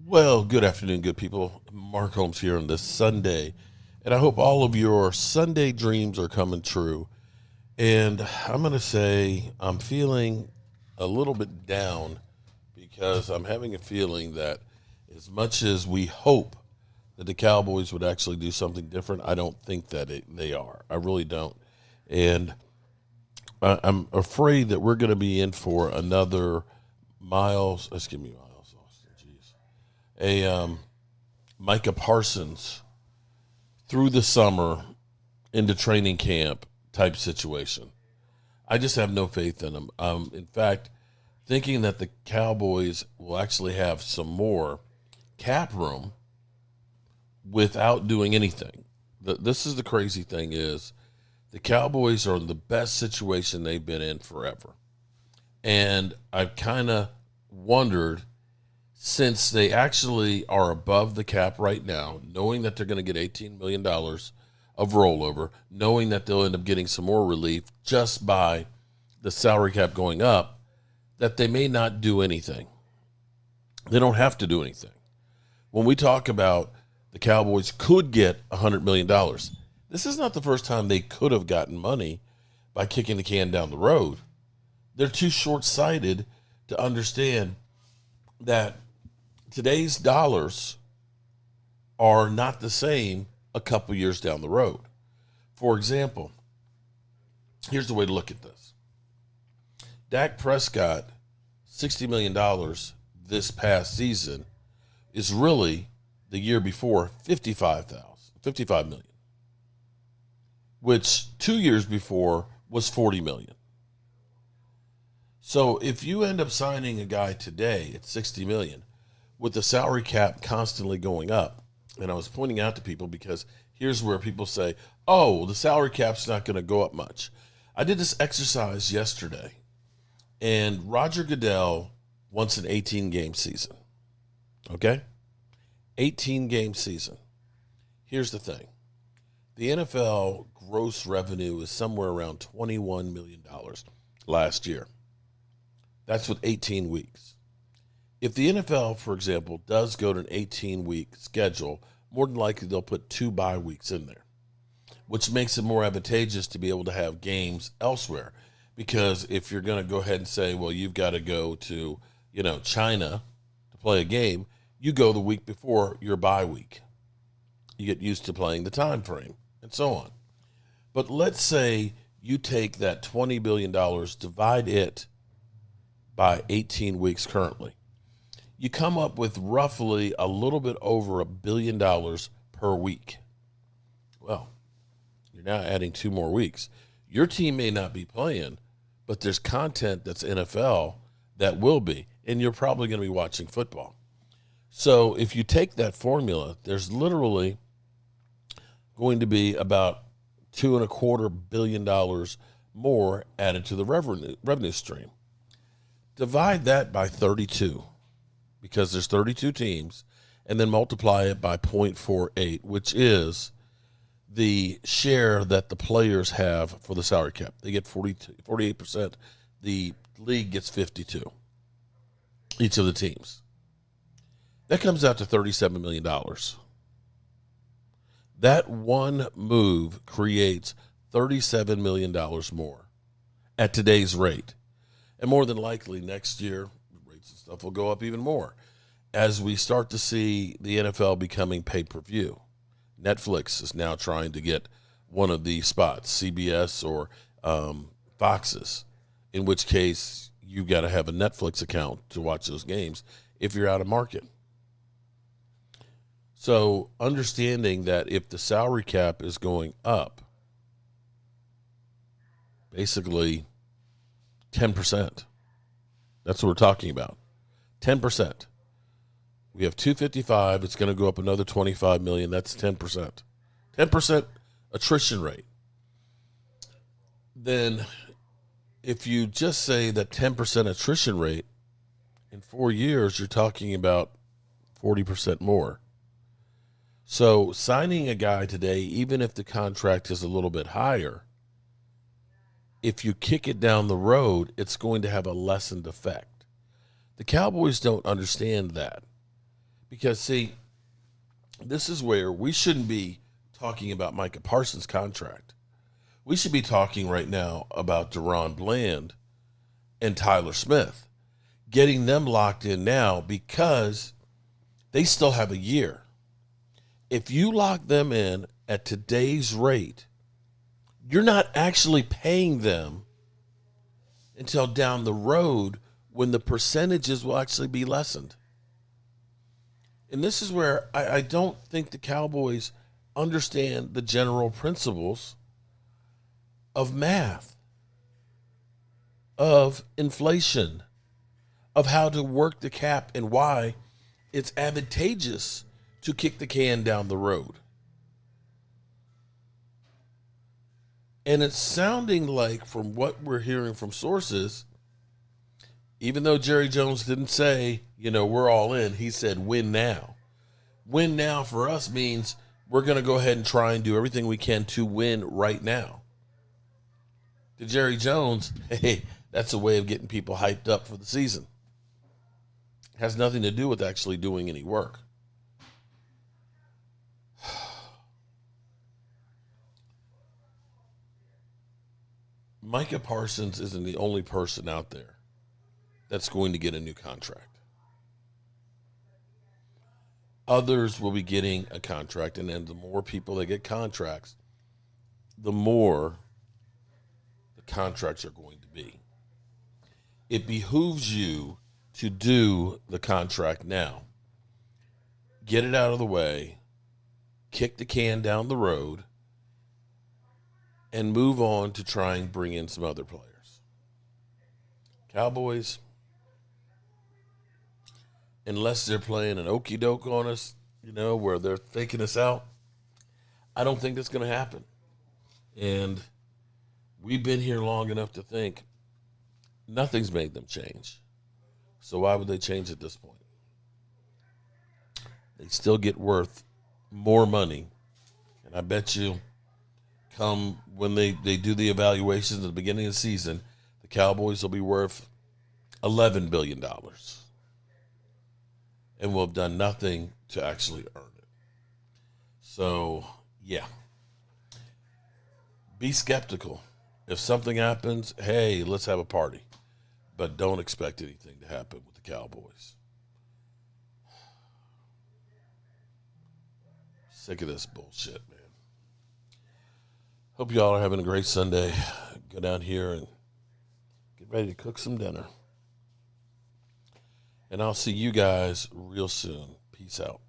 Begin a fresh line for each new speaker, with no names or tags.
Well, good afternoon, good people. Mark Holmes here on this Sunday, and I hope all of your Sunday dreams are coming true. And I'm going to say I'm feeling a little bit down because I'm having a feeling that as much as we hope that the Cowboys would actually do something different, I don't think that they are. I really don't. And I'm afraid that we're going to be in for another Miles Austin, jeez, a Micah Parsons through the summer into training camp type situation. I just have no faith in him. In fact, thinking that the Cowboys will actually have some more cap room without doing anything. This is the crazy thing is the Cowboys are in the best situation they've been in forever. And I've kind of wondered, since they actually are above the cap right now, knowing that they're going to get $18 million of rollover, knowing that they'll end up getting some more relief just by the salary cap going up, that they may not do anything. They don't have to do anything. When we talk about the Cowboys could get $100 million, this is not the first time they could have gotten money by kicking the can down the road. They're too short-sighted to understand that today's dollars are not the same a couple years down the road. For example, here's the way to look at this. Dak Prescott, $60 million this past season is really the year before $55 million, which 2 years before was $40 million. So if you end up signing a guy today at $60 million with the salary cap constantly going up, and I was pointing out to people because here's where people say, oh, the salary cap's not going to go up much. I did this exercise yesterday, and Roger Goodell wants an 18-game season. Okay? 18-game season. Here's the thing. The NFL gross revenue is somewhere around $21 million last year. That's with 18 weeks. If the NFL, for example, does go to an 18-week schedule, more than likely they'll put 2 bye weeks in there, which makes it more advantageous to be able to have games elsewhere. Because if you're going to go ahead and say, well, you've got to go to, China to play a game, you go the week before your bye week. You get used to playing the time frame and so on. But let's say you take that $20 billion, divide it by 18 weeks currently. You come up with roughly a little bit over $1 billion per week. Well, you're now adding 2 more weeks. Your team may not be playing, but there's content that's NFL that will be, and you're probably going to be watching football. So if you take that formula, there's literally going to be about $2.25 billion more added to the revenue stream. Divide that by 32, because there's 32 teams, and then multiply it by 0.48, which is the share that the players have for the salary cap. They get 48%. The league gets 52, each of the teams. That comes out to $37 million. That one move creates $37 million more at today's rate. And more than likely next year, rates and stuff will go up even more as we start to see the NFL becoming pay-per-view. Netflix is now trying to get one of the spots, CBS or Fox's, in which case you've got to have a Netflix account to watch those games if you're out of market. So understanding that if the salary cap is going up, basically 10%. That's what we're talking about. 10%. We have 255. It's going to go up another 25 million. That's 10%. 10% attrition rate. Then if you just say that 10% attrition rate, in 4 years, you're talking about 40% more. So signing a guy today, even if the contract is a little bit higher, if you kick it down the road, it's going to have a lessened effect. The Cowboys don't understand that Because, see, this is where we shouldn't be talking about Micah Parsons' contract. We should be talking right now about Deron Bland and Tyler Smith, getting them locked in now because they still have a year. If you lock them in at today's rate, you're not actually paying them until down the road when the percentages will actually be lessened. And this is where I don't think the Cowboys understand the general principles of math, of inflation, of how to work the cap and why it's advantageous to kick the can down the road. And it's sounding like, from what we're hearing from sources, even though Jerry Jones didn't say, we're all in, he said win now. Win now for us means we're going to go ahead and try and do everything we can to win right now. To Jerry Jones, hey, that's a way of getting people hyped up for the season. It has nothing to do with actually doing any work. Micah Parsons isn't the only person out there that's going to get a new contract. Others will be getting a contract, and then the more people that get contracts, the more the contracts are going to be. It behooves you to do the contract now. Get it out of the way, kick the can down the road, and move on to try and bring in some other players. Cowboys, unless they're playing an okie doke on us, where they're faking us out, I don't think that's going to happen. And we've been here long enough to think nothing's made them change. So why would they change at this point? They still get worth more money. And I bet you come when they do the evaluations at the beginning of the season, the Cowboys will be worth $11 billion. And will have done nothing to actually earn it. So, yeah. Be skeptical. If something happens, hey, let's have a party. But don't expect anything to happen with the Cowboys. Sick of this bullshit, man. Hope y'all are having a great Sunday. Go down here and get ready to cook some dinner. And I'll see you guys real soon. Peace out.